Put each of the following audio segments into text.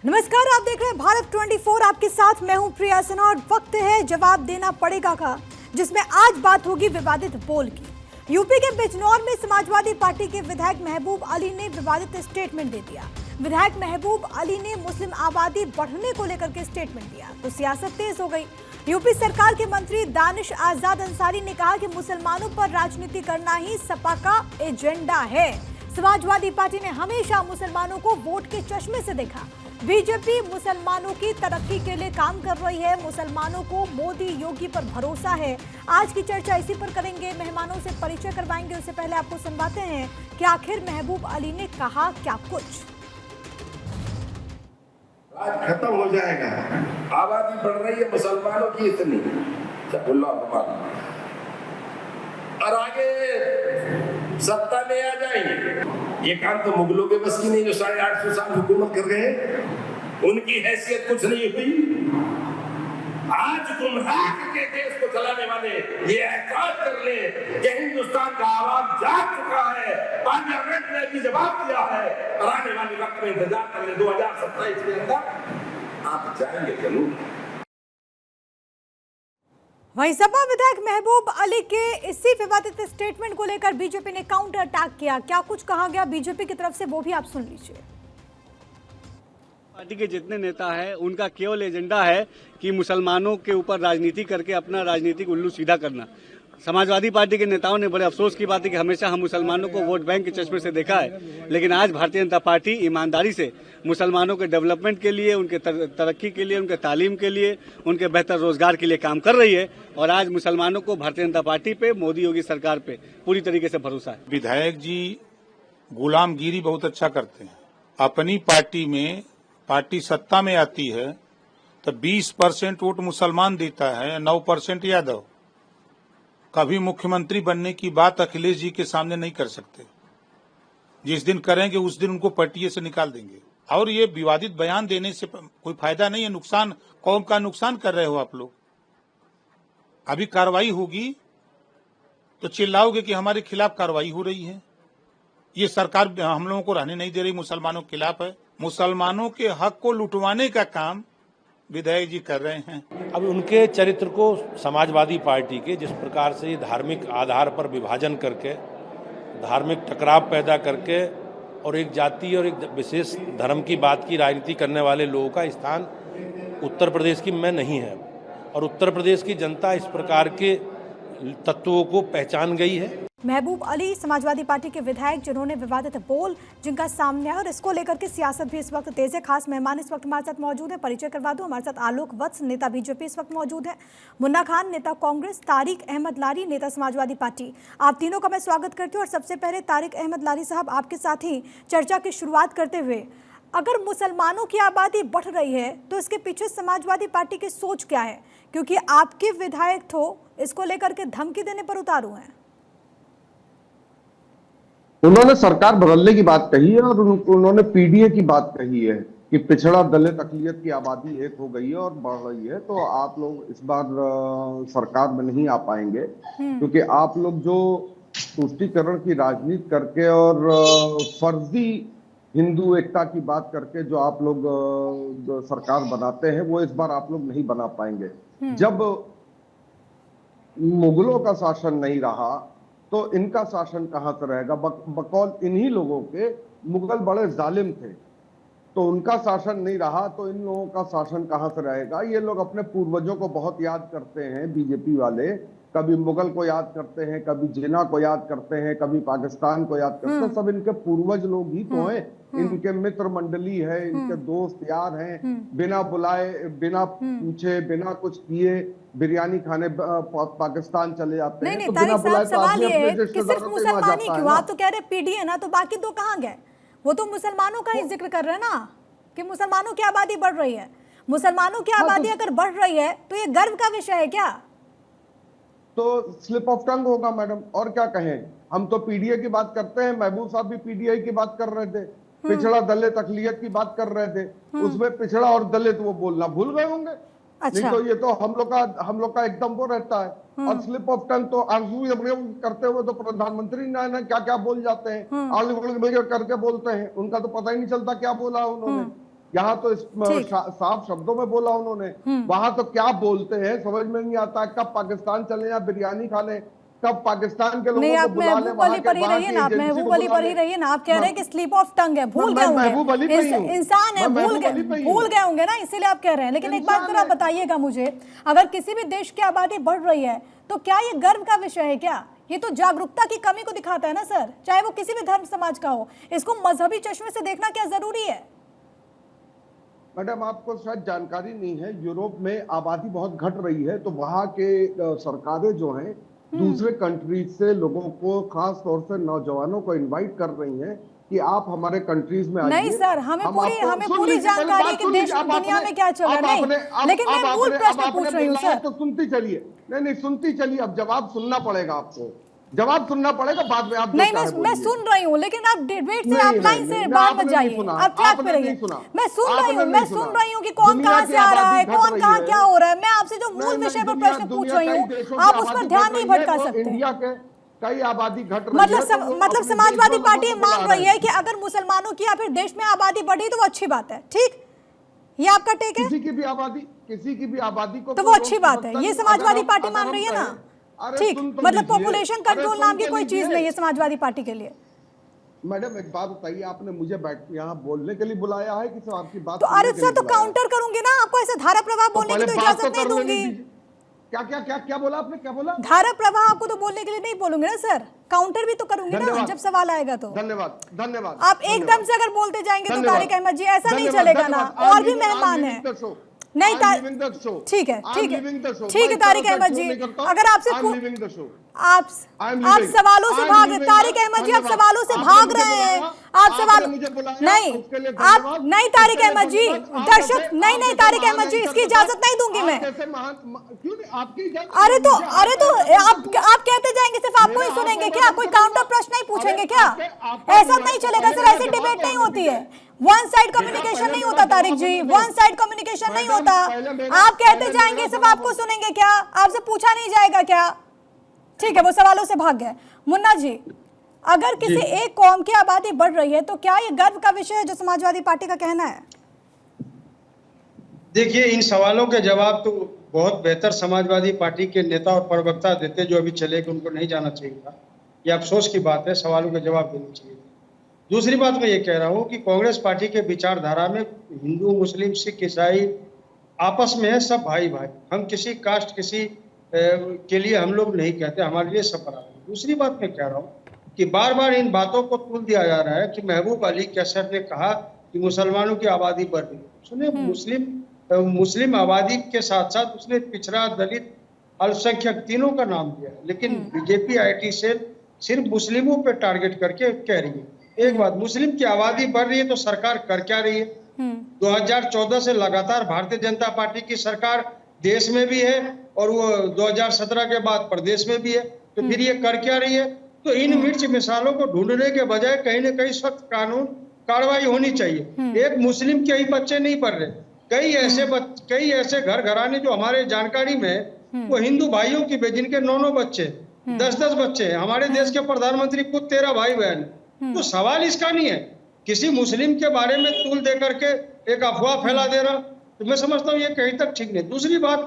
नमस्कार, आप देख रहे हैं भारत 24। आपके साथ मैं हूं प्रिया सिन्हा और वक्त है जवाब देना पड़ेगा का, जिसमें आज बात होगी विवादित पोल की। यूपी के बिजनौर में समाजवादी पार्टी के विधायक महबूब अली ने विवादित स्टेटमेंट दे दिया। विधायक महबूब अली ने मुस्लिम आबादी बढ़ने को लेकर के स्टेटमेंट दिया तो सियासत तेज हो गई। यूपी सरकार के मंत्री दानिश आजाद अंसारी ने कहा कि मुसलमानों पर राजनीति करना ही सपा का एजेंडा है। समाजवादी पार्टी ने हमेशा मुसलमानों को वोट के चश्मे से देखा। बीजेपी मुसलमानों की तरक्की के लिए काम कर रही है। मुसलमानों को मोदी योगी पर भरोसा है। आज की चर्चा इसी पर करेंगे, मेहमानों से परिचय करवाएंगे। उससे पहले आपको सुनवाते हैं कि आखिर महबूब अली ने कहा क्या कुछ। आज खत्म हो जाएगा, आबादी बढ़ रही है मुसलमानों की इतनी, और आगे सत्ता में आ जाएंगे। ये काम तो मुगलों के बस की नहीं, जो 850 साल हुकूमत कर गए, उनकी हैसियत कुछ नहीं हुई। आज गुमराह के देश को चलाने वाले ये एहसास कर ले कि हिंदुस्तान का आवाज जाग चुका है, पार्लियामेंट ने भी जवाब दिया है, और आने वाले वक्त में इंतजार कर ले, 2027 के अंदर आप जाएंगे जरूर। वहीं सपा विधायक महबूब अली के इसी विवादित स्टेटमेंट को लेकर बीजेपी ने काउंटर अटैक किया। क्या कुछ कहा गया बीजेपी की तरफ से, वो भी आप सुन लीजिए। पार्टी के जितने नेता हैं उनका केवल एजेंडा है कि मुसलमानों के ऊपर राजनीति करके अपना राजनीतिक उल्लू सीधा करना। समाजवादी पार्टी के नेताओं ने बड़े अफसोस की बात है कि हमेशा हम मुसलमानों को वोट बैंक के चश्मे से देखा है, लेकिन आज भारतीय जनता पार्टी ईमानदारी से मुसलमानों के डेवलपमेंट के लिए, उनके तरक्की के लिए, उनके तालीम के लिए, उनके बेहतर रोजगार के लिए काम कर रही है। और आज मुसलमानों को भारतीय जनता पार्टी पे, मोदी योगी सरकार पे पूरी तरीके से भरोसा है। विधायक जी गुलामगिरी बहुत अच्छा करते हैं। अपनी पार्टी में, पार्टी सत्ता में आती है तो 20% वोट मुसलमान देता है, 9% यादव। कभी मुख्यमंत्री बनने की बात अखिलेश जी के सामने नहीं कर सकते। जिस दिन करेंगे उस दिन उनको पटिये से निकाल देंगे। और ये विवादित बयान देने से कोई फायदा नहीं है, नुकसान, कौम का नुकसान कर रहे हो आप लोग। अभी कार्रवाई होगी तो चिल्लाओगे कि हमारे खिलाफ कार्रवाई हो रही है। ये सरकार हम लोगों को रहने नहीं दे रही, मुसलमानों के खिलाफ है। मुसलमानों के हक को लुटवाने का काम विधायक जी कर रहे हैं। अब उनके चरित्र को समाजवादी पार्टी के जिस प्रकार से धार्मिक आधार पर विभाजन करके, धार्मिक टकराव पैदा करके और एक जाति और एक विशेष धर्म की बात की राजनीति करने वाले लोगों का स्थान उत्तर प्रदेश की में नहीं है। और उत्तर प्रदेश की जनता इस प्रकार के तत्वों को पहचान गई है। महबूब अली समाजवादी पार्टी के विधायक जिन्होंने विवादित बोल जिनका सामने है, और इसको लेकर के सियासत भी इस वक्त तेज है। खास मेहमान इस वक्त हमारे साथ मौजूद है, परिचय करवा दूं। हमारे साथ आलोक वत्स, नेता बीजेपी इस वक्त मौजूद है, मुन्ना खान, नेता कांग्रेस, तारिक अहमद लारी, नेता समाजवादी पार्टी। आप तीनों का मैं स्वागत करती हूँ। और सबसे पहले तारिक अहमद लारी साहब, आपके साथ ही चर्चा की शुरुआत करते हुए, अगर मुसलमानों की आबादी बढ़ रही है तो इसके पीछे समाजवादी पार्टी की सोच क्या है? क्योंकि आपके विधायक तो इसको लेकर के धमकी देने पर उतारू हैं। उन्होंने सरकार बदलने की बात कही है और उन्होंने पीडीए की बात कही है कि पिछड़ा दलित अकलियत की आबादी एक हो गई है और बढ़ रही है। तो आप लोग इस बार सरकार में नहीं आ पाएंगे, क्योंकि आप लोग जो तुष्टीकरण की राजनीति करके और फर्जी हिंदू एकता की बात करके जो आप लोग जो सरकार बनाते हैं, वो इस बार आप लोग नहीं बना पाएंगे। जब मुगलों का शासन नहीं रहा तो इनका शासन कहां से रहेगा? बकौल इन्हीं लोगों के मुगल बड़े जालिम थे, तो उनका शासन नहीं रहा तो इन लोगों का शासन कहां से रहेगा? ये लोग अपने पूर्वजों को बहुत याद करते हैं, बीजेपी वाले। कभी मुगल को याद करते हैं, कभी जिन्ना को याद करते हैं, कभी पाकिस्तान को याद करते हैं। सब इनके पूर्वज लोग ही तो हैं, इनके मित्र मंडली है, इनके दोस्त यार हैं। बिना बुलाए, बिना पूछे, बिना कुछ किए बिरयानी खाने पाकिस्तान चले जाते हैं। नहीं, तारिक साहब, सवाल ये है कि सिर्फ मुसलमान ही क्यों? आप तो कह रहे पीडीए ना, तो बाकी दो कहाँ गए? वो तो मुसलमानों का ही जिक्र कर रहे हैं ना, कि मुसलमानों की आबादी बढ़ रही है। मुसलमानों की आबादी अगर बढ़ रही है तो ये गर्व का विषय है क्या? तो स्लिप ऑफ टंग होगा मैडम, और क्या कहें। हम तो पीडीए की बात करते हैं, महबूब साहब भी पीडीआई की बात कर रहे थे, पिछड़ा दलित अकलियत की बात कर रहे थे, उसमें पिछड़ा और दलित वो बोलना भूल गए होंगे। अच्छा। नहीं तो ये तो हम लोग का एकदम वो रहता है। और स्लिप ऑफ टंग तो आंसू करते हुए तो प्रधानमंत्री ना क्या क्या बोल जाते हैं, आलू करके बोलते हैं, उनका तो पता ही नहीं चलता क्या बोला उन्होंने। यहाँ तो ठीक। साफ शब्दों में बोला उन्होंने। वहां तो क्या बोलते हैं समझ में नहीं आता। कब पाकिस्तान चले या बिरयानी खा लें, कब पाकिस्तान के नहीं, लोगों आप को बुला लें, महबूब वहां अली के पर ही वहां रहिए की ना, आप एजेंसी महबूब को अली बुला पर ही लें। रहिए ना। आप कह रहे हैं कि स्लिप ऑफ टंग है, भूल मैं गए महबूब अली पे ही हूं। होंगे, इंसान है, मैं भूल महबूब अली पे गए, ही भूल हूं। गए होंगे ना, इसीलिए आप कह रहे हैं। लेकिन एक बात इंसान जरा है। बताइएगा मुझे, अगर किसी भी देश की आबादी बढ़ रही है तो क्या ये गर्व का विषय है क्या? ये तो जागरूकता की कमी को दिखाता है ना सर, चाहे वो किसी भी धर्म समाज का हो। इसको मजहबी चश्मे से देखना क्या जरूरी है? मैडम, आपको शायद जानकारी नहीं है, यूरोप में आबादी बहुत घट रही है, तो वहां के सरकारें जो हैं दूसरे कंट्रीज से लोगों को, खास तौर से नौजवानों को इनवाइट कर रही हैं कि आप हमारे कंट्रीज में आइए। नहीं सर, हमें पूरी जानकारी है कि देश दुनिया में क्या चल रहा है। नहीं, लेकिन मैं मूल प्रश्न पूछ रही हूँ सर। तो सुनती चलिए। नहीं, सुनती चलिए। अब जवाब सुनना पड़ेगा आपको, जवाब सुनना पड़ेगा, बाद में आप नहीं, मैं सुन रही हूँ, लेकिन आप डिबेट से, आप लाइन से बाहर मत जाइए, आप ट्रैक पे रहिए। मैं सुन रही हूँ कि कौन कहाँ से आ रहा है, कौन कहाँ क्या हो रहा है। मैं आपसे जो मूल विषय पर प्रश्न पूछ रही हूँ, आप उस पर ध्यान नहीं भटका सकते। इंडिया के कई आबादी घट रही है, मतलब समाजवादी पार्टी मान रही है कि अगर मुसलमानों की या फिर देश में आबादी बढ़ी तो वो अच्छी बात है, ठीक? ये आपका टेक है? किसी की भी आबादी को तो वो अच्छी बात है, ये समाजवादी पार्टी मान रही है ना, ठीक? मतलब पॉपुलेशन कंट्रोल नाम की कोई चीज नहीं है समाजवादी पार्टी के लिए। मैडम, एक बात बताइए, आपने मुझे यहाँ बोलने के लिए बुलाया है कि सब आपकी बात? तो अरे सर, तो काउंटर करूंगी ना, आपको ऐसे धारा प्रवाह बोलने की तो इजाजत नहीं दूंगी। क्या बोला आपने? क्या बोला? धारा प्रवाह आपको तो बोलने के लिए नहीं बोलूंगी ना सर, काउंटर भी तो करूंगी ना जब सवाल आएगा तो। धन्यवाद। आप एकदम से अगर बोलते जाएंगे तो तारिक अहमद जी, ऐसा नहीं चलेगा ना। और भी मेहमान है। नहीं, ठीक है तारिक अहमद जी, अगर आपसे आप सवालों से भाग रहे, तारिक अहमद जी, आप सवालों से भाग रहे हैं। आप सवाल नहीं तारिक अहमद जी, दर्शक नहीं तारिक अहमद जी, इसकी इजाजत नहीं दूंगी मैं। अरे तो आप कहते जाएंगे, सिर्फ आपको ही सुनेंगे क्या? कोई काउंटर प्रश्न नहीं पूछेंगे क्या? ऐसा नहीं चलेगा सर, ऐसी डिबेट नहीं होती है। वन साइड कम्युनिकेशन नहीं होता तारिक जी, वन साइड कम्युनिकेशन नहीं होता। आप कहते जाएंगे, सिर्फ आपको सुनेंगे क्या? आपसे पूछा नहीं जाएगा क्या? ठीक है, वो सवालों से भाग गए। मुन्ना जी, अगर किसी एक कौम की आबादी बढ़ रही है तो क्या ये गर्व का विषय है, जो समाजवादी पार्टी का कहना है? देखिए, इन सवालों के जवाब तो बहुत बेहतर समाजवादी पार्टी के नेता और प्रवक्ता देते, जो अभी चले गए, उनको नहीं जाना चाहिए था। ये अफसोस की बात है, सवालों के जवाब देने चाहिए। दूसरी बात मैं ये कह रहा हूँ कि कांग्रेस पार्टी के विचारधारा में हिंदू, मुस्लिम, सिख, ईसाई आपस में है, सब भाई भाई। हम किसी कास्ट, किसी के लिए हम लोग नहीं कहते, हमारे लिए सब बराबर। दूसरी बात मैं कह रहा हूँ कि बार बार इन बातों को तुल दिया जा रहा है कि महबूब अली कैसर ने कहा कि मुसलमानों की आबादी बढ़ रही है। सुनिए, मुस्लिम आबादी के साथ साथ उसने पिछड़ा, दलित, अल्पसंख्यक तीनों का नाम दिया है, लेकिन बीजेपी IT सेल सिर्फ मुस्लिमों पे टारगेट करके कह रही है। एक बात, मुस्लिम की आबादी बढ़ रही है तो सरकार कर क्या रही है? 2014 से लगातार भारतीय जनता पार्टी की सरकार देश में भी है और वो 2017 के बाद प्रदेश में भी है, तो फिर ये कर क्या रही है? तो इन मिर्च मिसालों को ढूंढने के बजाय कहीं न कहीं सख्त कानून कार्रवाई होनी चाहिए। एक मुस्लिम के ही बच्चे नहीं पढ़ रहे, कई ऐसे घर घराने जो हमारे जानकारी में वो हिंदू भाइयों की, जिनके 9 बच्चे, 10 बच्चे। हमारे देश के प्रधानमंत्री खुद 13 भाई बहन। तो सवाल इसका नहीं है किसी मुस्लिम के बारे में तूल दे करके एक अफवाह फैला देना, तो मैं समझता हूँ ये कहीं तक ठीक नहीं। दूसरी बात,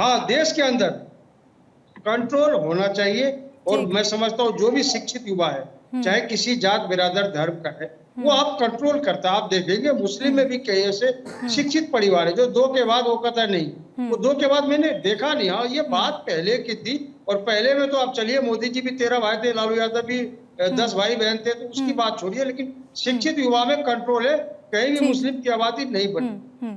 हाँ, देश के अंदर कंट्रोल होना चाहिए, और मैं समझता हूँ जो भी शिक्षित युवा है, चाहे किसी जात, बिरादर, धर्म का है, वो आप कंट्रोल करता है। आप देखेंगे मुस्लिम में भी कई ऐसे शिक्षित परिवार है जो 2 के बाद वो कहता नहीं, वो 2 के बाद मैंने देखा नहीं। हाँ, ये बात पहले की थी, और पहले में तो आप चलिए, मोदी जी भी 13 भाई थे, लालू यादव भी 10 भाई बहन थे, तो उसकी बात छोड़िए, लेकिन शिक्षित युवा में कंट्रोल है, कहीं भी मुस्लिम की आबादी नहीं बढ़ी।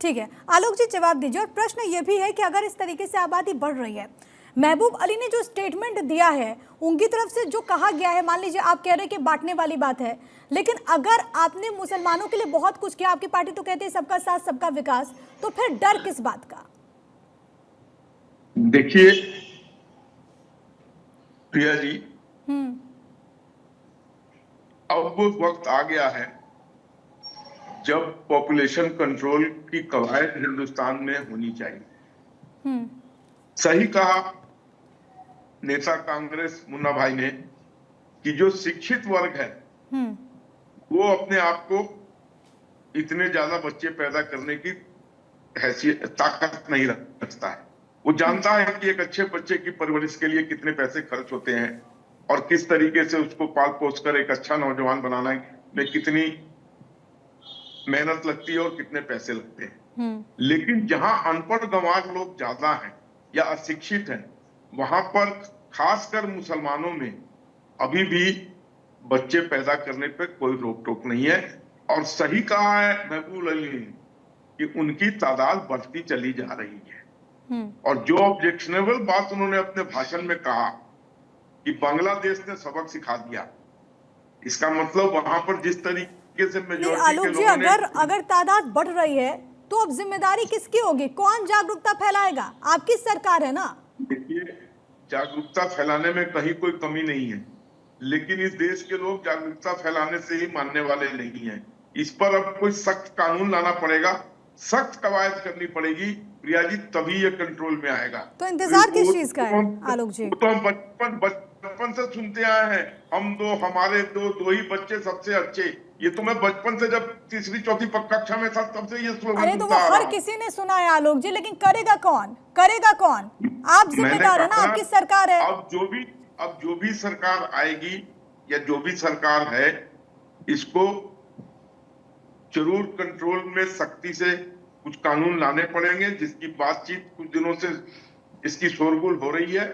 ठीक है, आलोक जी जवाब दीजिए। और प्रश्न ये भी है कि अगर इस तरीके से आबादी बढ़ रही है, महबूब अली ने जो स्टेटमेंट दिया है, उनकी तरफ से जो कहा गया है, मान लीजिए आप कह रहे हैं कि बांटने वाली बात है, लेकिन अगर आपने मुसलमानों के लिए बहुत कुछ किया, आपकी पार्टी तो कहती है सबका साथ सबका विकास, तो फिर डर किस बात का? देखिए प्रिया जी, अब वक्त आ गया है जब पॉपुलेशन कंट्रोल की कवायद हिंदुस्तान में होनी चाहिए। सही कहा नेता कांग्रेस मुन्ना भाई ने कि जो शिक्षित वर्ग है वो अपने आप को इतने ज्यादा बच्चे पैदा करने की हैसियत ताकत नहीं रखता है। वो जानता है कि एक अच्छे बच्चे की परवरिश के लिए कितने पैसे खर्च होते हैं और किस तरीके से उसको पाल पोस कर एक अच्छा नौजवान बनाना में कितनी मेहनत लगती है और कितने पैसे लगते हैं। लेकिन जहां अनपढ़ गंवार लोग ज्यादा हैं या अशिक्षित हैं, वहां पर खासकर मुसलमानों में अभी भी बच्चे पैदा करने पर कोई रोक टोक नहीं है। और सही कहा है महबूब अली ने कि उनकी तादाद बढ़ती चली जा रही है। और जो ऑब्जेक्शनेबल बात उन्होंने अपने भाषण में कहा कि बांग्लादेश ने सबक सिखा दिया, इसका मतलब वहां पर जिस तरीके से मेजॉरिटी आलोक के जी, लोगों ने अगर तादाद बढ़ रही है तो अब जिम्मेदारी किसकी होगी? कौन जागरूकता फैलाएगा? आपकी सरकार है ना। देखिए, जागरूकता फैलाने में कहीं कोई कमी नहीं है, लेकिन इस देश के लोग जागरूकता फैलाने से ही मानने वाले नहीं हैं। इस पर अब कोई सख्त कानून लाना पड़ेगा, सख्त कवायद करनी पड़ेगी प्रिया जी, तभी ये कंट्रोल में आएगा। तो इंतजार किस चीज का है आलोक जी? तो हम बचपन से सुनते आए हैं, हम दो हमारे दो ही बच्चे सबसे अच्छे। ये तो मैं बचपन से जब तीसरी चौथी कक्षा में था तब से ये स्लोगन अरे तो सुनता वो आ हर रहा। किसी ने सुना है आलोक जी, लेकिन करेगा कौन? आप जिम्मेदार है ना, आपकी सरकार है। अब जो भी सरकार आएगी या जो भी सरकार है, इसको जरूर कंट्रोल में सख्ती से कुछ कानून लाने पड़ेंगे, जिसकी बातचीत कुछ दिनों से इसकी शोरगुल हो रही है।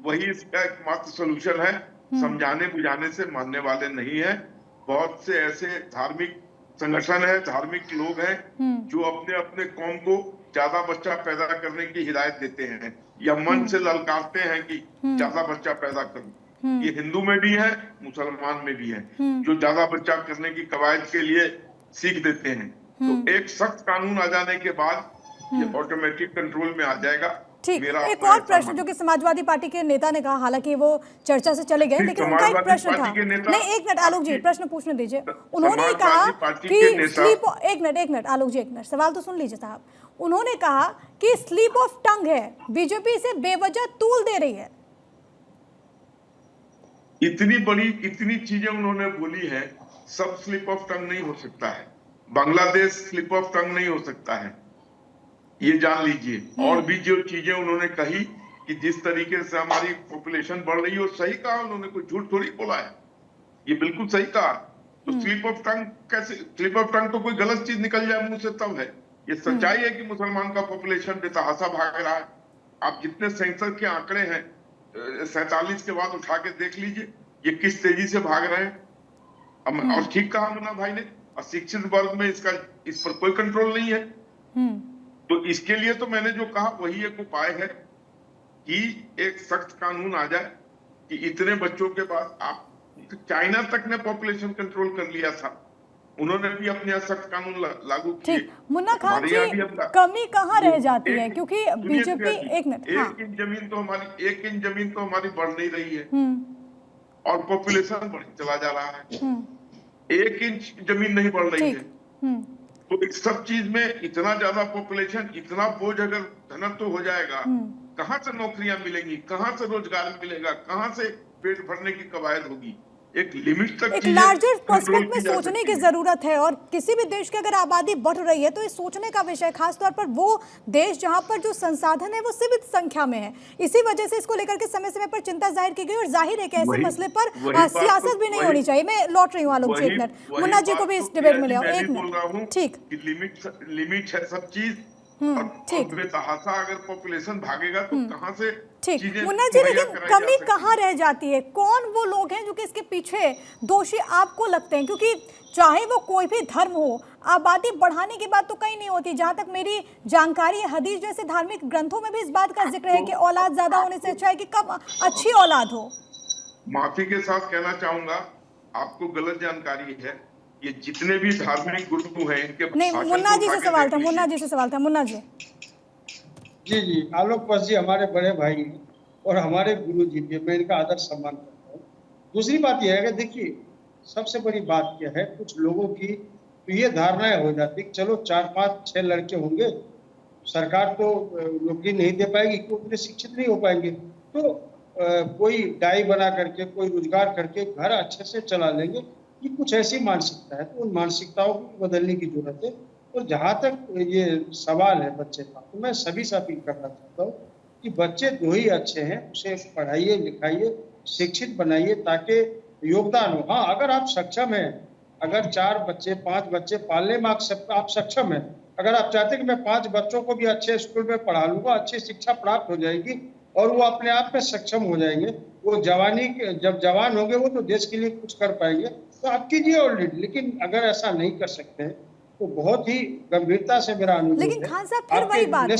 वही इसका एकमात्र सोल्यूशन है। समझाने बुझाने से मानने वाले नहीं है। बहुत से ऐसे धार्मिक संगठन है, धार्मिक लोग हैं जो अपने अपने कौम को ज्यादा बच्चा पैदा करने की हिदायत देते हैं या मन से ललकारते हैं कि ज्यादा बच्चा पैदा करो। ये हिंदू में भी है, मुसलमान में भी है, जो ज्यादा बच्चा करने की कवायद के लिए सीख देते हैं। तो एक सख्त कानून आ जाने के बाद ये ऑटोमेटिक कंट्रोल में आ जाएगा। ठीक, एक और प्रश्न जो कि समाजवादी पार्टी के नेता ने कहा, हालांकि वो चर्चा से चले गए, लेकिन उनका एक प्रश्न था। नहीं, एक मिनट आलोक जी, प्रश्न पूछने दीजिए। उन्होंने कहा कि एक मिनट आलोक जी, एक मिनट, सवाल तो सुन लीजिए साहब। उन्होंने कहा कि स्लिप ऑफ टंग है, बीजेपी इसे बेवजह तूल दे रही है। इतनी चीजें उन्होंने बोली है, सब स्लिप ऑफ टंग नहीं हो सकता है। बांग्लादेश स्लिप ऑफ टंग नहीं हो सकता है, ये जान लीजिए। और भी जो चीजें उन्होंने कही कि जिस तरीके से हमारी पॉपुलेशन बढ़ रही है, और सही कहा उन्होंने, कोई झूठ थोड़ी बोला है, ये बिल्कुल सही कहा। तो स्लिप ऑफ टंग कैसे? स्लिप ऑफ टंग तो कोई गलत चीज निकल जाए मुंह से तब है। ये सच्चाई है कि मुसलमान का पॉपुलेशन बेतहाशा भाग रहा है। आप जितने सेंसर के आंकड़े हैं 47 के बाद उठा के देख लीजिए, ये किस तेजी से भाग रहे हैं। और ठीक कहा मुन्ना भाई ने, अशिक्षित वर्ग में इस पर कोई कंट्रोल नहीं है। तो इसके लिए तो मैंने जो कहा वही एक उपाय है कि एक सख्त कानून आ जाए कि इतने बच्चों के बाद आप, चाइना तक ने पॉपुलेशन कंट्रोल कर लिया था, उन्होंने भी अपने यहाँ सख्त कानून लागू किए। ठीक, मुन्ना खान जी, कमी कहाँ रह जाती है? क्योंकि बीजेपी एक मिनट, एक इंच जमीन तो हमारी बढ़ नहीं रही है और पॉपुलेशन बढ़ चला जा रहा है। 1 इंच जमीन नहीं बढ़ रही है। तो इस सब चीज में इतना ज्यादा पॉपुलेशन, इतना बोझ अगर घनत्व हो जाएगा, कहां से नौकरियां मिलेंगी, कहां से रोजगार मिलेगा, कहां से पेट भरने की कवायद होगी? एक लिमिट तक, एक लार्जर पर्सपेक्टिव में सोचने की जरूरत है। और किसी भी देश की अगर आबादी बढ़ रही है तो ये सोचने का विषय, खासतौर पर वो देश जहां पर जो संसाधन है वो सीमित संख्या में है। इसी वजह से इसको लेकर के समय समय पर चिंता जाहिर की गई। और जाहिर है कि ऐसे मसले पर सियासत भी नहीं होनी चाहिए। मैं लौट रही हूँ आलोक जी, एक मिनट, मुन्ना जी को भी इस डिबेट में ले आओ, एक मिनट। ठीक, लिमिट है सब चीज। ठीक, बेतहाशा अगर पॉपुलेशन भागेगा तो कहां से? ठीक, मुन्ना जी, लेकिन कमी कहाँ रह जाती है? कौन वो लोग हैं जो कि इसके पीछे दोषी आपको लगते हैं? क्योंकि चाहे वो कोई भी धर्म हो, आबादी बढ़ाने की बात तो कहीं नहीं होती। जहां तक मेरी जानकारी है, हदीस जैसे धार्मिक ग्रंथों में भी इस बात का जिक्र है कि औलाद ज्यादा होने से अच्छा है कि कम अच्छी औलाद हो। माफी के साथ कहना चाहूंगा, आपको गलत जानकारी है। ये जितने भी धार्मिक गुरु हैं, इनके नहीं, मुन्ना जी से सवाल था, मुन्ना जी। जी, आलोक बस जी हमारे बड़े भाई हैं और हमारे गुरु जी भी, मैं इनका आदर सम्मान करता हूँ। दूसरी बात यह है कि देखिए, सबसे बड़ी बात क्या है, कुछ लोगों की तो ये धारणाएं हो जाती है, चलो 4, 5, 6 लड़के होंगे, सरकार तो नौकरी नहीं दे पाएगी क्योंकि उतने शिक्षित नहीं हो पाएंगे, तो कोई डाई बना करके, कोई रोजगार करके घर अच्छे से चला लेंगे। ये कुछ ऐसी मानसिकता है, तो उन मानसिकताओं को बदलने की जरूरत है। और जहाँ तक ये सवाल है बच्चे का, तो मैं सभी से अपील करना चाहता हूँ कि बच्चे दो ही अच्छे हैं, उसे पढ़ाइए, लिखाइए, शिक्षित बनाइए ताकि योगदान हो। हाँ, अगर आप सक्षम हैं, अगर 4 बच्चे 5 बच्चे पालने में आप सक्षम हैं, अगर आप चाहते हैं कि मैं 5 बच्चों को भी अच्छे स्कूल में पढ़ा लूंगा, अच्छी शिक्षा प्राप्त हो जाएगी और वो अपने आप में सक्षम हो जाएंगे, वो जब जवान होंगे वो तो देश के लिए कुछ कर पाएंगे, तो आप कीजिए ऑलरेडी। लेकिन अगर ऐसा नहीं कर सकते हैं तो बहुत ही गंभीरता से मेरा अनुरोध है। लेकिन खान साहब फिर वही बात है,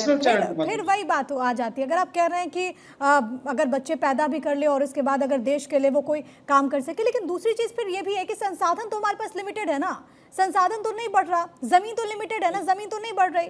फिर वही बात आ जाती है। अगर आप कह रहे हैं कि अगर बच्चे पैदा भी कर ले और इसके बाद अगर देश के लिए वो कोई काम कर सके, लेकिन दूसरी चीज फिर ये भी है कि संसाधन तो हमारे पास लिमिटेड है ना, संसाधन तो नहीं बढ़ रहा, जमीन तो लिमिटेड है ना, जमीन तो नहीं बढ़ रही।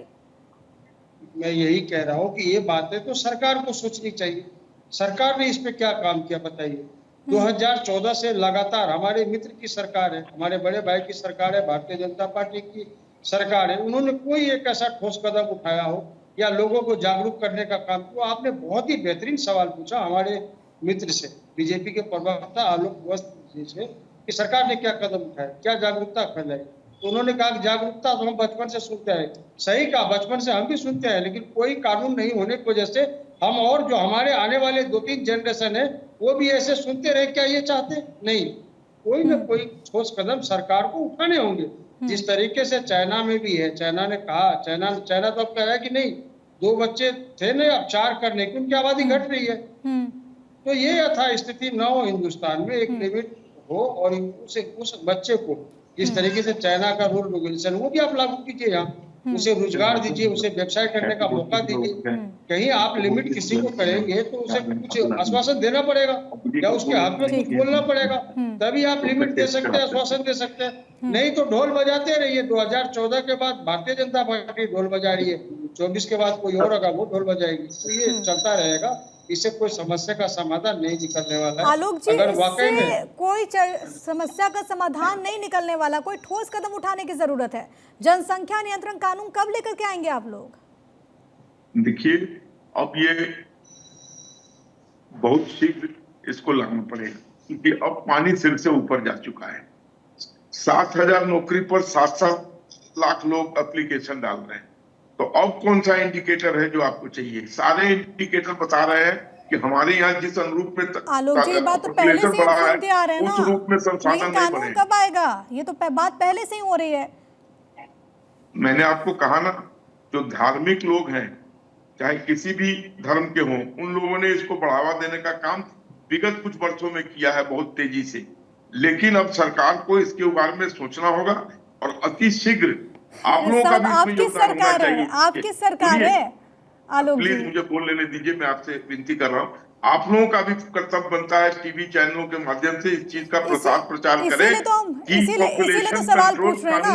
मैं यही कह रहा हूँ कि ये बातें तो सरकार को सोचनी चाहिए। सरकार ने इस पे क्या काम किया बताइए। 2014 से लगातार हमारे मित्र की सरकार है, हमारे बड़े भाई की सरकार है, भारतीय जनता पार्टी की सरकार है, उन्होंने कोई एक ऐसा ठोस कदम उठाया हो या लोगों को जागरूक करने का काम किया। आपने बहुत ही बेहतरीन सवाल पूछा हमारे मित्र से, बीजेपी के प्रवक्ता आलोक वस्त जी से, कि सरकार ने क्या कदम उठाया, क्या जागरूकता फैलाई। तो उन्होंने कहा कि जागरूकता तो हम बचपन से सुनते हैं। सही कहा, बचपन से हम भी सुनते हैं, लेकिन कोई कानून नहीं होने की वजह से हम और जो हमारे आने वाले 2-3 जनरेशन है वो भी ऐसे सुनते रहे। क्या ये चाहते? नहीं, कोई ना कोई ठोस कदम सरकार को उठाने होंगे। जिस तरीके से चाइना में भी है, चाइना ने कहा, चाइना तो अब कह रहा है कि नहीं, 2 बच्चे थे ना, अब 4 करने की, उनकी आबादी घट रही है। तो ये यथा स्थिति न हो हिंदुस्तान में, एक लिमिट हो और उस बच्चे को जिस तरीके से चाइना का रूल रेगुलेशन वो भी आप लागू कीजिए, यहाँ उसे रोजगार दीजिए, उसे व्यवसाय करने का मौका दीजिए। कहीं आप लिमिट किसी को करेंगे तो उसे कुछ आश्वासन देना पड़ेगा या उसके हाथ में कुछ बोलना पड़ेगा, तभी आप लिमिट दे सकते हैं, आश्वासन दे सकते हैं। नहीं तो ढोल बजाते रहिए। 2014 के बाद भारतीय जनता पार्टी ढोल बजा रही है, 24 के बाद कोई और होगा वो ढोल बजाएगी, तो ये चलता रहेगा। इससे कोई समस्या का समाधान नहीं निकलने वाला है। आलोक जी, अगर वाकई में कोई समस्या का समाधान नहीं निकलने वाला, कोई ठोस कदम उठाने की जरूरत है। जनसंख्या नियंत्रण कानून कब लेकर के आएंगे आप लोग? देखिए, अब ये बहुत शीघ्र इसको लाना पड़ेगा, क्योंकि अब पानी सिर से ऊपर जा चुका है। 7,000 नौकरी पर 7-7 लाख लोग एप्लीकेशन डाल रहे हैं। तो अब कौन सा इंडिकेटर है जो आपको चाहिए? सारे इंडिकेटर बता रहे हैं कि हमारे यहाँ जिस अनुरूप में आलोक जी, बात तो पहले से ही सुनते आ रहे हैं ना, उस रूप में संसाधन नहीं कानून बने। कब आएगा? ये तो बात पहले से ही हो रही है। मैंने आपको कहा ना, जो धार्मिक लोग हैं, चाहे किसी भी धर्म के हों, उन लोगों ने इसको बढ़ावा देने का काम विगत कुछ वर्षों में किया है बहुत तेजी से। लेकिन अब सरकार को इसके बारे में सोचना होगा और अति शीघ्र आप लोगों का भी आपकी सरकार है, आपकी सरकार है आलोक जी। प्लीज मुझे बोल लेने दीजिए, मैं आपसे विनती कर रहा हूँ। आप लोगों का भी कर्तव्य बनता है टीवी चैनलों के माध्यम से इस चीज का प्रसार प्रचार करें। इसीलिए तो सवाल पूछ रहे हैं ना।